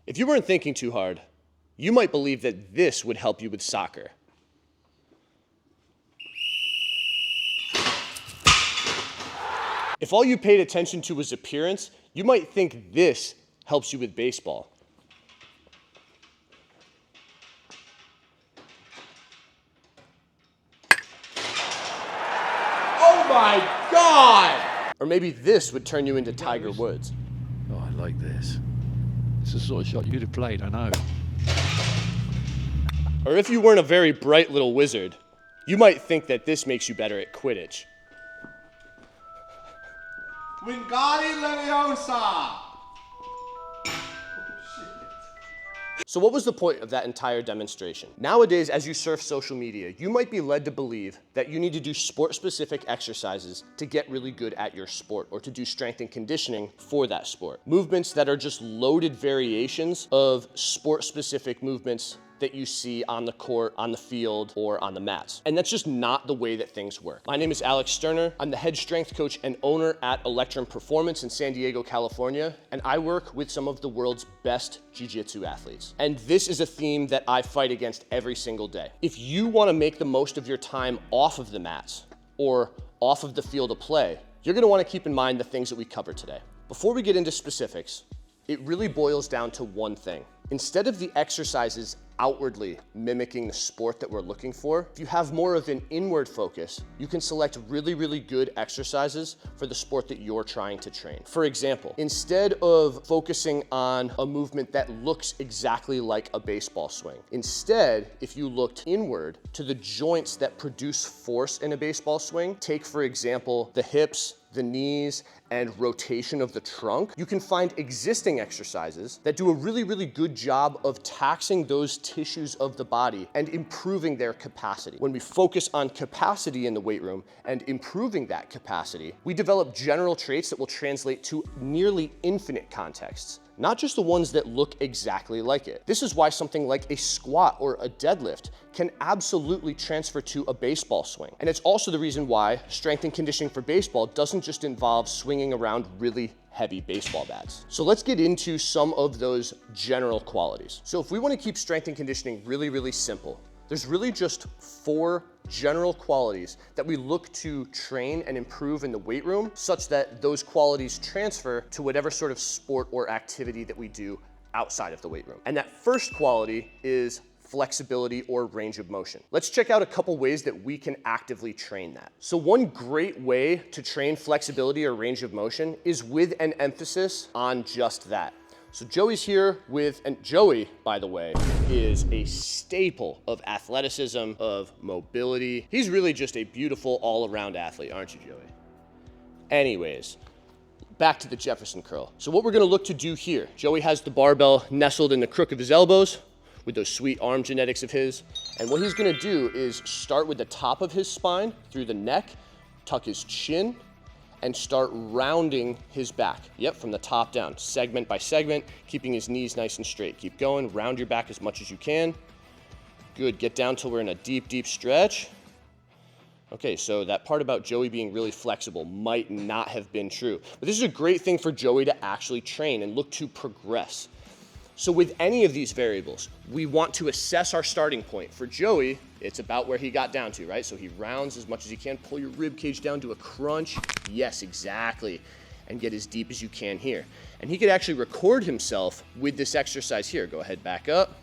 If you weren't thinking too hard, you might believe that this would help you with soccer. If all you paid attention to was appearance, you might think this helps you with baseball. Oh my God! Or maybe this would turn you into Tiger Woods. Oh, I like this. It's the sort of shot you'd have played, I know. Or if you weren't a very bright little wizard, you might think that this makes you better at Quidditch. Wingardium Leviosa! So what was the point of that entire demonstration? Nowadays, as you surf social media, you might be led to believe that you need to do sport-specific exercises to get really good at your sport or to do strength and conditioning for that sport. Movements that are just loaded variations of sport-specific movements that you see on the court, on the field, or on the mats. And that's just not the way that things work. My name is Alex Sterner. I'm the head strength coach and owner at Electrum Performance in San Diego, California, and I work with some of the world's best jiu-jitsu athletes. And this is a theme that I fight against every single day. If you want to make the most of your time off of the mats or off of the field of play, you're going to want to keep in mind the things that we cover today. Before we get into specifics, it really boils down to one thing. Instead of the exercises outwardly mimicking the sport that we're looking for, if you have more of an inward focus, you can select really good exercises for the sport that you're trying to train. For example, instead of focusing on a movement that looks exactly like a baseball swing, instead, if you looked inward to the joints that produce force in a baseball swing, take for example, the hips, the knees, and rotation of the trunk, you can find existing exercises that do a really good job of taxing those tissues of the body and improving their capacity. When we focus on capacity in the weight room and improving that capacity, we develop general traits that will translate to nearly infinite contexts, not just the ones that look exactly like it. This is why something like a squat or a deadlift can absolutely transfer to a baseball swing. And it's also the reason why strength and conditioning for baseball doesn't just involve swinging around really heavy baseball bats. So let's get into some of those general qualities. So if we want to keep strength and conditioning really simple, there's really just 4 general qualities that we look to train and improve in the weight room such that those qualities transfer to whatever sort of sport or activity that we do outside of the weight room. And that first quality is flexibility or range of motion. Let's check out a couple ways that we can actively train that. So one great way to train flexibility or range of motion is with an emphasis on just that. So Joey's here with, and Joey, by the way, is a staple of athleticism, of mobility. He's really just a beautiful all-around athlete, aren't you, Joey? Anyways, back to the Jefferson curl. So what we're gonna look to do here, Joey has the barbell nestled in the crook of his elbows with those sweet arm genetics of his. And what he's gonna do is start with the top of his spine through the neck, tuck his chin, and start rounding his back. Yep, from the top down, segment by segment, keeping his knees nice and straight. Keep going, round your back as much as you can. Good, get down till we're in a deep stretch. Okay, so that part about Joey being really flexible might not have been true, but this is a great thing for Joey to actually train and look to progress. So with any of these variables, we want to assess our starting point. For Joey, it's about where he got down to, right? So he rounds as much as he can, pull your rib cage down to a crunch. Yes, exactly. And get as deep as you can here. And he could actually record himself with this exercise here. Go ahead, back up.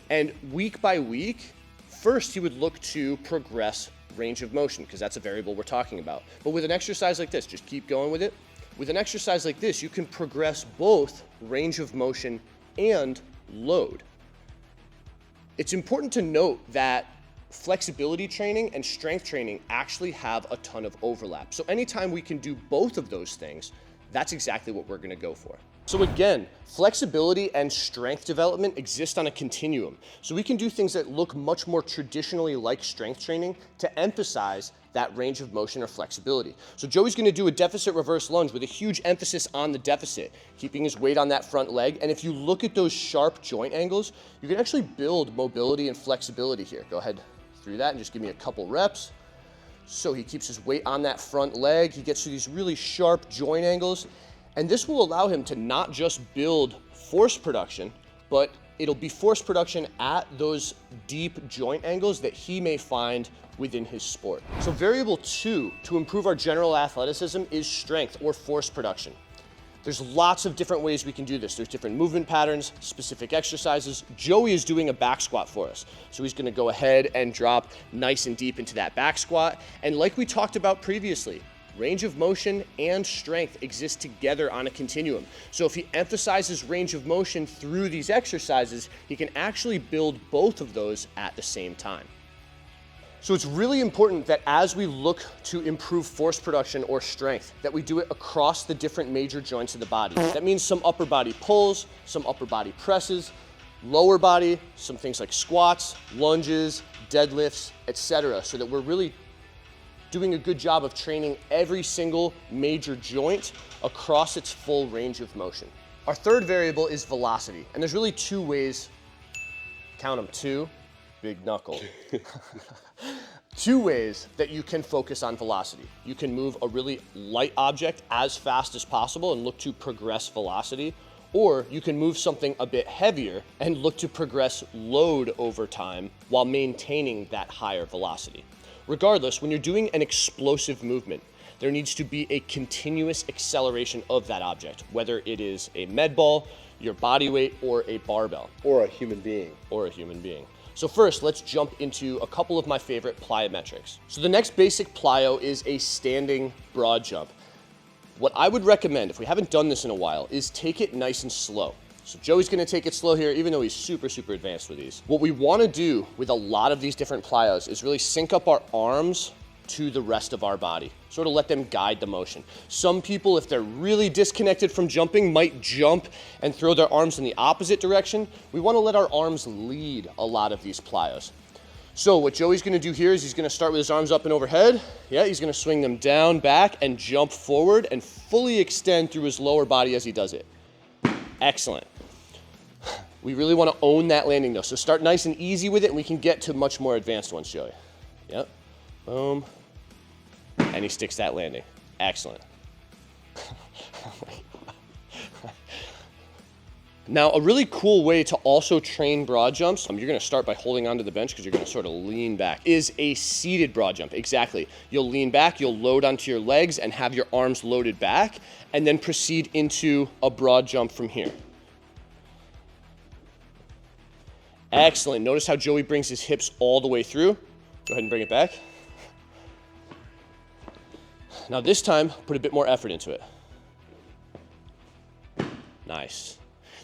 And week by week, first he would look to progress range of motion because that's a variable we're talking about. But with an exercise like this, just keep going with it. With an exercise like this, you can progress both range of motion and load. It's important to note that flexibility training and strength training actually have a ton of overlap. So anytime we can do both of those things, that's exactly what we're gonna go for. So again, flexibility and strength development exist on a continuum. So we can do things that look much more traditionally like strength training to emphasize that range of motion or flexibility. So Joey's gonna do a deficit reverse lunge with a huge emphasis on the deficit, keeping his weight on that front leg. And if you look at those sharp joint angles, you can actually build mobility and flexibility here. Go ahead through that and just give me a couple reps. So he keeps his weight on that front leg. He gets to these really sharp joint angles. And this will allow him to not just build force production, but it'll be force production at those deep joint angles that he may find within his sport. So variable 2 to improve our general athleticism is strength or force production. There's lots of different ways we can do this. There's different movement patterns, specific exercises. Joey is doing a back squat for us. So he's gonna go ahead and drop nice and deep into that back squat. And like we talked about previously, range of motion and strength exist together on a continuum. So if he emphasizes range of motion through these exercises, he can actually build both of those at the same time. So it's really important that as we look to improve force production or strength, that we do it across the different major joints of the body. That means some upper body pulls, some upper body presses, lower body, some things like squats, lunges, deadlifts, etc. So that we're really doing a good job of training every single major joint across its full range of motion. Our third variable is velocity. And there's really two ways, count them, two, big knuckle. Two ways that you can focus on velocity. You can move a really light object as fast as possible and look to progress velocity, or you can move something a bit heavier and look to progress load over time while maintaining that higher velocity. Regardless, when you're doing an explosive movement, there needs to be a continuous acceleration of that object, whether it is a med ball, your body weight, or a barbell. Or a human being. Or a human being. So first, let's jump into a couple of my favorite plyometrics. So the next basic plyo is a standing broad jump. What I would recommend, if we haven't done this in a while, is take it nice and slow. So Joey's gonna take it slow here, even though he's super, super advanced with these. What we wanna do with a lot of these different plyos is really sync up our arms to the rest of our body, sort of let them guide the motion. Some people, if they're really disconnected from jumping, might jump and throw their arms in the opposite direction. We wanna let our arms lead a lot of these plyos. So what Joey's gonna do here is he's gonna start with his arms up and overhead. Yeah, he's gonna swing them down, back, and jump forward and fully extend through his lower body as he does it. Excellent. We really wanna own that landing though. So start nice and easy with it and we can get to much more advanced ones, Joey. Yep, boom. And he sticks that landing. Excellent. Now, a really cool way to also train broad jumps, you're gonna start by holding onto the bench because you're gonna sort of lean back, is a seated broad jump. Exactly. You'll lean back, you'll load onto your legs and have your arms loaded back, and then proceed into a broad jump from here. Excellent. Notice how Joey brings his hips all the way through. Go ahead and bring it back. Now this time, put a bit more effort into it. Nice.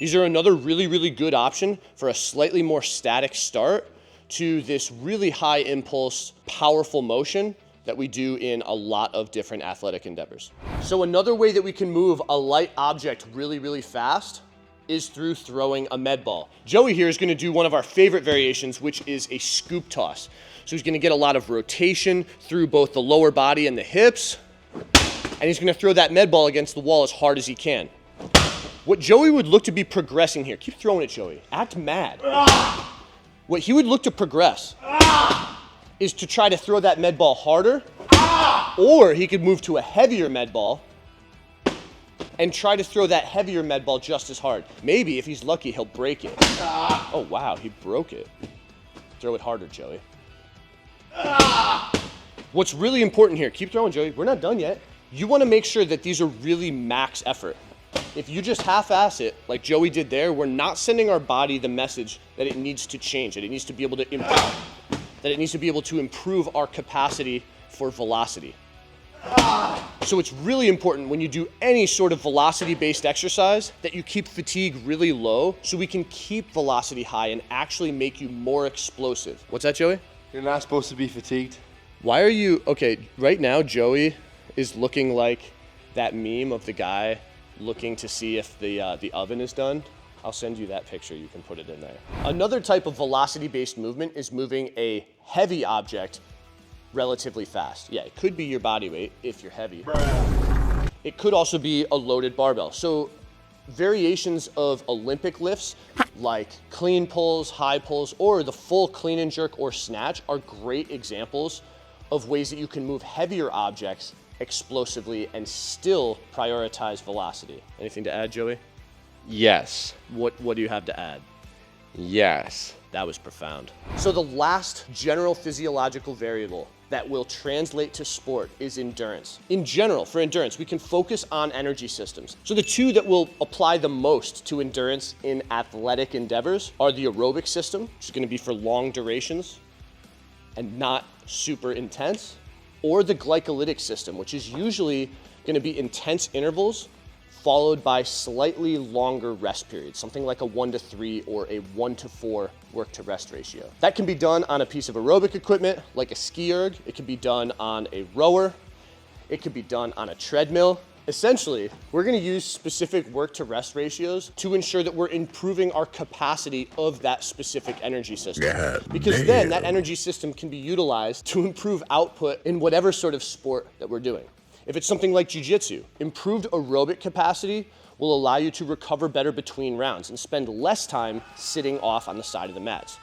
These are another really, really good option for a slightly more static start to this really high impulse, powerful motion that we do in a lot of different athletic endeavors. So another way that we can move a light object really, really fast is through throwing a med ball. Joey here is gonna do one of our favorite variations, which is a scoop toss. So he's gonna get a lot of rotation through both the lower body and the hips, and he's gonna throw that med ball against the wall as hard as he can. What Joey would look to be progressing here, keep throwing it, Joey, act mad. What he would look to progress is to try to throw that med ball harder, or he could move to a heavier med ball and try to throw that heavier med ball just as hard. Maybe, if he's lucky, he'll break it. Oh wow, he broke it. Throw it harder, Joey. What's really important here, keep throwing, Joey, we're not done yet. You wanna make sure that these are really max effort. If you just half-ass it, like Joey did there, we're not sending our body the message that it needs to change, that it needs to be able to improve our capacity for velocity. So it's really important when you do any sort of velocity-based exercise that you keep fatigue really low so we can keep velocity high and actually make you more explosive. What's that, Joey? You're not supposed to be fatigued. Why are you, okay, right now Joey is looking like that meme of the guy looking to see if the oven is done. I'll send you that picture, you can put it in there. Another type of velocity-based movement is moving a heavy object relatively fast. Yeah, it could be your body weight if you're heavy. It could also be a loaded barbell. So variations of Olympic lifts like clean pulls, high pulls, or the full clean and jerk or snatch are great examples of ways that you can move heavier objects explosively and still prioritize velocity. Anything to add, Joey? Yes. What do you have to add? Yes. That was profound. So the last general physiological variable that will translate to sport is endurance. In general, for endurance, we can focus on energy systems. So the two that will apply the most to endurance in athletic endeavors are the aerobic system, which is gonna be for long durations and not super intense, or the glycolytic system, which is usually gonna be intense intervals followed by slightly longer rest periods, something like a 1-to-3 or a 1-to-4 work to rest ratio. That can be done on a piece of aerobic equipment like a ski erg. It can be done on a rower. It could be done on a treadmill. Essentially, we're gonna use specific work to rest ratios to ensure that we're improving our capacity of that specific energy system. Because then that energy system can be utilized to improve output in whatever sort of sport that we're doing. If it's something like jiu-jitsu, improved aerobic capacity will allow you to recover better between rounds and spend less time sitting off on the side of the mats.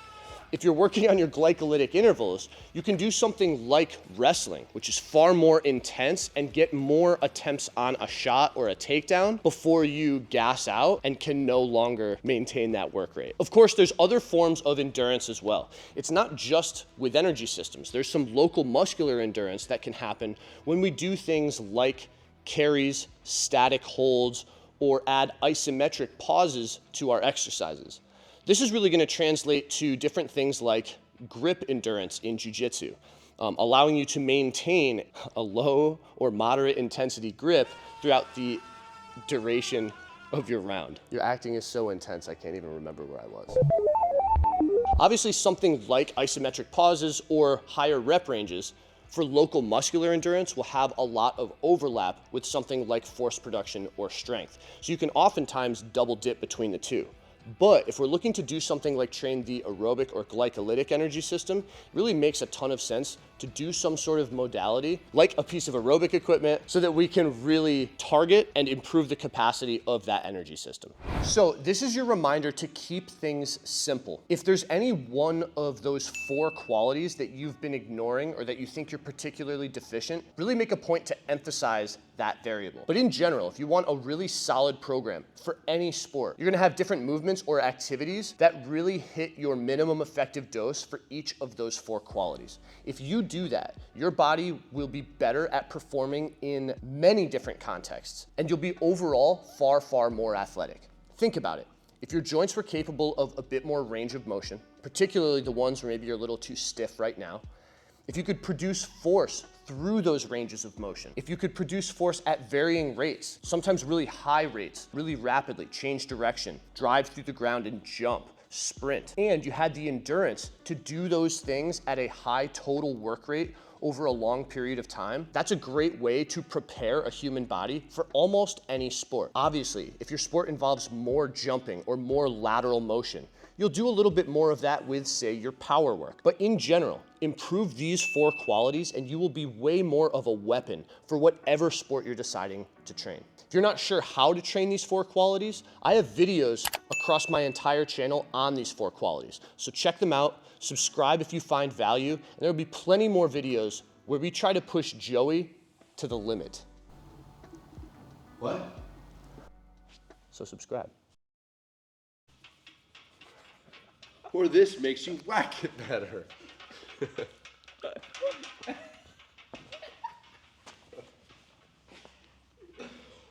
If you're working on your glycolytic intervals, you can do something like wrestling, which is far more intense and get more attempts on a shot or a takedown before you gas out and can no longer maintain that work rate. Of course, there's other forms of endurance as well. It's not just with energy systems. There's some local muscular endurance that can happen when we do things like carries, static holds, or add isometric pauses to our exercises. This is really gonna translate to different things like grip endurance in jiu-jitsu, allowing you to maintain a low or moderate intensity grip throughout the duration of your round. Your acting is so intense, I can't even remember where I was. Obviously, something like isometric pauses or higher rep ranges for local muscular endurance will have a lot of overlap with something like force production or strength. So you can oftentimes double dip between the two. But if we're looking to do something like train the aerobic or glycolytic energy system, it really makes a ton of sense to do some sort of modality like a piece of aerobic equipment so that we can really target and improve the capacity of that energy system. So this is your reminder to keep things simple. If there's any one of those 4 qualities that you've been ignoring or that you think you're particularly deficient, really make a point to emphasize that variable. But in general, if you want a really solid program for any sport, you're gonna have different movements or activities that really hit your minimum effective dose for each of those 4 qualities. If you do that, your body will be better at performing in many different contexts, and you'll be overall far, far more athletic. Think about it. If your joints were capable of a bit more range of motion, particularly the ones where maybe you're a little too stiff right now, if you could produce force through those ranges of motion, if you could produce force at varying rates, sometimes really high rates, really rapidly, change direction, drive through the ground and jump, sprint, and you had the endurance to do those things at a high total work rate over a long period of time, that's a great way to prepare a human body for almost any sport. Obviously, if your sport involves more jumping or more lateral motion, you'll do a little bit more of that with, say, your power work. But in general, improve these 4 qualities and you will be way more of a weapon for whatever sport you're deciding to train. If you're not sure how to train these 4 qualities, I have videos across my entire channel on these 4 qualities. So check them out, subscribe if you find value, and there'll be plenty more videos where we try to push Joey to the limit. What? So subscribe. Or this makes you whack it better.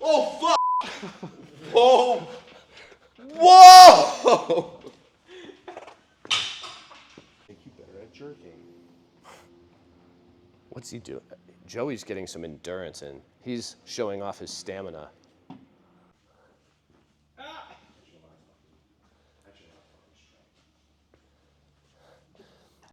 Oh, fuck! Whoa! Whoa! Make you better at jerking. What's he doing? Joey's getting some endurance in. He's showing off his stamina.